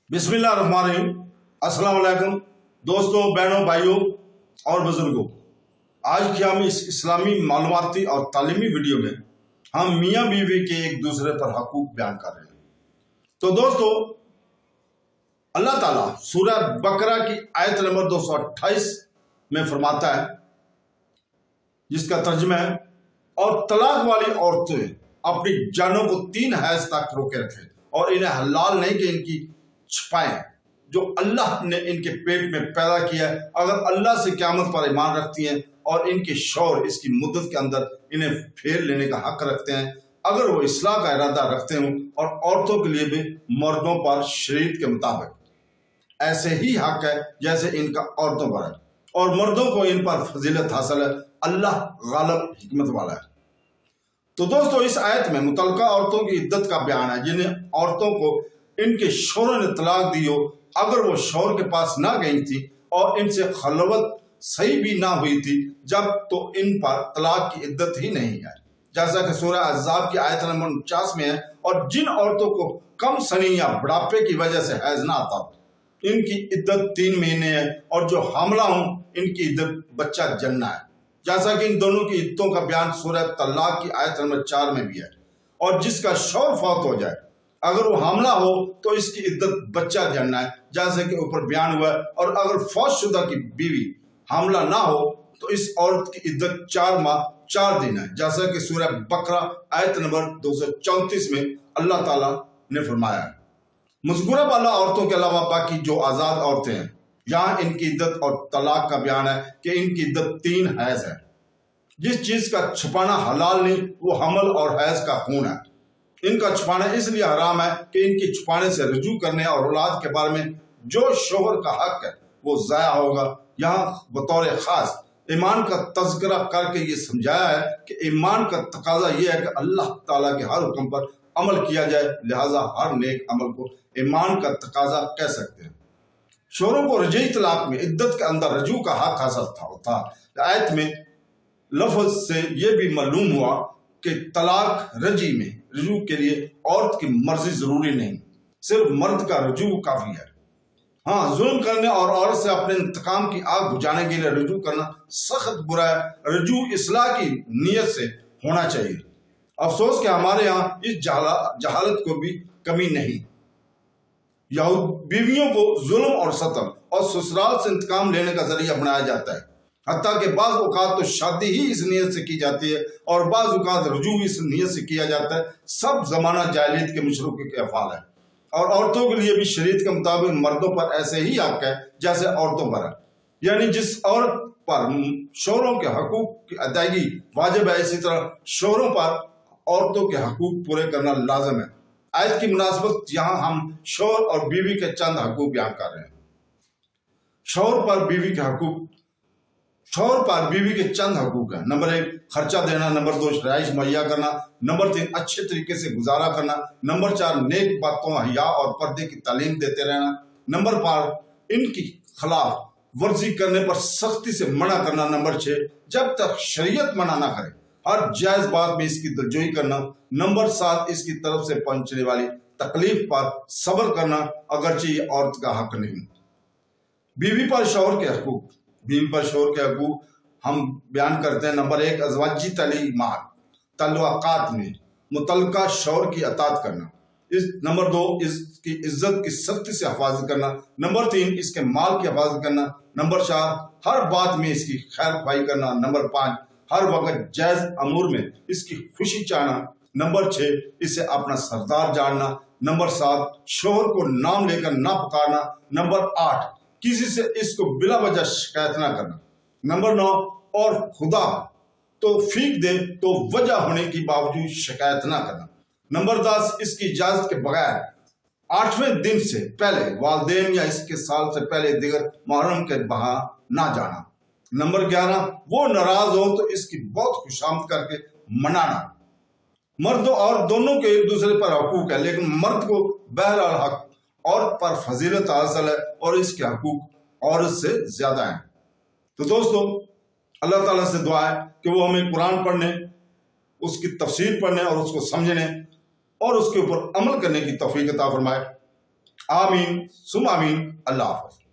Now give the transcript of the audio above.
बिस्मिल्लाहिर्रहमानिर्रहीम। अस्सलाम वालेकुम दोस्तों, बहनों, भाइयों और बुजुर्गों। आज की हम इस इस्लामी मालूमाती और तालीमी वीडियो में हम मियाँ बीवी के एक दूसरे पर हकूक बयान कर रहे हैं। तो दोस्तों, अल्लाह ताला सूरह बकरा की आयत नंबर 228 में फरमाता है, जिसका तर्जुमा है, और तलाक वाली औरतें अपनी जानों को 3 हैज तक रोके रखें और इन्हें हलाल नहीं कि इनकी छुपाएं जो अल्लाह ने इनके पेट में पैदा किया है। अगर अल्लाह से क़यामत पर ईमान रखती हैं और इनके शौहर इसकी मुद्दत के अंदर इन्हें फेर लेने का हक रखते हैं, अगर वो इस्लाह का इरादा रखते हों, और औरतों के लिए भी मर्दों पर शरीयत के मुताबिक ऐसे ही हक है जैसे इनका औरतों पर है, और मर्दों को इन पर फजीलत हासिल है। अल्लाह गालिब हिकमत वाला है। तो दोस्तों, इस आयत में मुतल्लका औरतों की इद्दत का बयान है, जिन्हें औरतों को इनके शौहरों ने तलाक दी हो, अगर वो शौहर के पास ना गई थी और इनसे खलवत सही भी ना हुई थी, जब तो इन पर तलाक की इद्दत ही नहीं है, जैसा कि सूरह अहज़ाब की आयत नंबर 49 में है। और जिन औरतों को कम सनी या बुढ़ापे की वजह से हैज ना आता, इनकी इद्दत 3 महीने है, और जो हामला हों इनकी इद्दत बच्चा जन्ना है, जैसा कि इन दोनों की इद्दतों का बयान सूरह तलाक की आयत नंबर 4 में भी है। और जिसका शौहर फौत हो जाए, अगर वो हामला हो तो इसकी इद्दत बच्चा जन्ना है, जैसे कि ऊपर बयान हुआ है। और अगर फौजशुदा की बीवी हामला ना हो तो इस औरत की इद्दत 4 माह 4 दिन है, जैसा कि सूरह बकरा आयत नंबर 234 में अल्लाह ताला ने फरमाया है। मज़कूरा वाला औरतों के अलावा बाकी जो आज़ाद औरतें हैं, यहाँ इनकी इद्दत और तलाक का बयान है कि इनकी इद्दत 3 हैज है। जिस चीज का छुपाना हलाल नहीं, वो हमल और हैज का खून है। इनका छुपाना इसलिए हराम है कि इनके छुपाने से रुजू करने और औलाद के बारे में जो शोहर का हक है वो ज़ाया होगा। यहाँ बतौर खास ईमान का तज़किरा करके ये समझाया है कि ईमान का तकाजा ये है कि अल्लाह ताला के हर हुक्म पर अमल किया जाए, लिहाजा हर नेक अमल को ईमान का तकाजा कह सकते हैं। शोहरों को रजई तलाक में इद्दत के अंदर रजू का हक हासिल था। आयत में लफ्ज से यह भी मालूम हुआ कि तलाक रजी में रजू के लिए औरत की मर्जी जरूरी नहीं, सिर्फ मर्द का रजू काफी है। हाँ, जुल्म करने और औरत से अपने इंतकाम की आग बुझाने के लिए रजू करना सख्त बुरा है। रजू इस्लाह की नीयत से होना चाहिए। अफसोस कि हमारे यहाँ इस जहालत को भी कमी नहीं। बीवियों को जुल्म और सतम और ससुराल से इंतकाम लेने का जरिया बनाया जाता है। हत्ता के बाज़ औक़ात तो शादी ही इस नीयत से की जाती है और बाज़ औक़ात रुजू इस नीयत से किया जाता है। सब ज़माना जाहिलियत के मुशरिकों के अफ़ाल है, और औरतों के लिए भी शरीयत के मुताबिक मर्दों पर ऐसे ही हक है जैसे औरतों पर है। यानी जिस औरत पर शौहरों के हकूक की अदायगी वाजिब है, इसी तरह शौहरों पर औरतों के हकूक पूरे करना लाजम है। आयत की मुनासबत यहाँ हम शौहर और बीवी के चंद हकूक बयान कर रहे हैं। शौहर पर बीवी के चंद हकूक हैं। नंबर 1, खर्चा देना। नंबर 2, रिहाइश मुहैया करना। नंबर 3, अच्छे तरीके से गुजारा करना। नंबर 4, नेक बातों, हया और पर्दे की तालीम देते रहना। नंबर 5, इनकी खिलाफ वर्जी करने पर सख्ती से मना करना। नंबर 6, जब तक शरीयत मना ना करे हर जायज बात में इसकी दिलजोई करना। नंबर 7, इसकी तरफ से पहुंचने वाली तकलीफ पर सब्र करना, अगरचे ये औरत का हक नहीं। बीवी पर शौहर के हकूक हम बयान करते हैं। नंबर 1, अज़वाजी तल्वाक़ात में मुतल्लका शौहर की अताअत करना। नंबर 2, इसकी इज्जत की सख्ती से हिफाजत करना। नंबर 3, इसके माल की हिफाजत करना। नंबर 4, हर बात में इसकी खैर ख्वाही करना। नंबर 5, हर वक्त जायज अमूर में इसकी खुशी चाहना। नंबर 6, इसे अपना सरदार जानना। नंबर 7, शौहर को नाम लेकर ना पुकारना। नंबर 8, किसी से इसको बिला वजह शिकायत ना करना। नंबर 9, और खुदा तौफीक दे तो वजह होने के बावजूद शिकायत ना करना। नंबर 10, इसकी इजाजत के बगैर 8वें दिन से पहले वालिदैन या इसके साल से पहले दिगर मुहर्रम के बहा ना जाना। नंबर 11, वो नाराज हो तो इसकी बहुत खुशामद करके मनाना। मर्द और दोनों के एक दूसरे पर हकूक है, लेकिन मर्द को बहरहाल हक औरत पर फजीलत हासिल है और इसके हकूक औरत से ज्यादा हैं। तो दोस्तों, अल्लाह ताला से दुआ है कि वो हमें कुरान पढ़ने, उसकी तफसीर पढ़ने और उसको समझने और उसके ऊपर अमल करने की तौफीक अता फरमाए। آمین سم آمین. اللہ حافظ.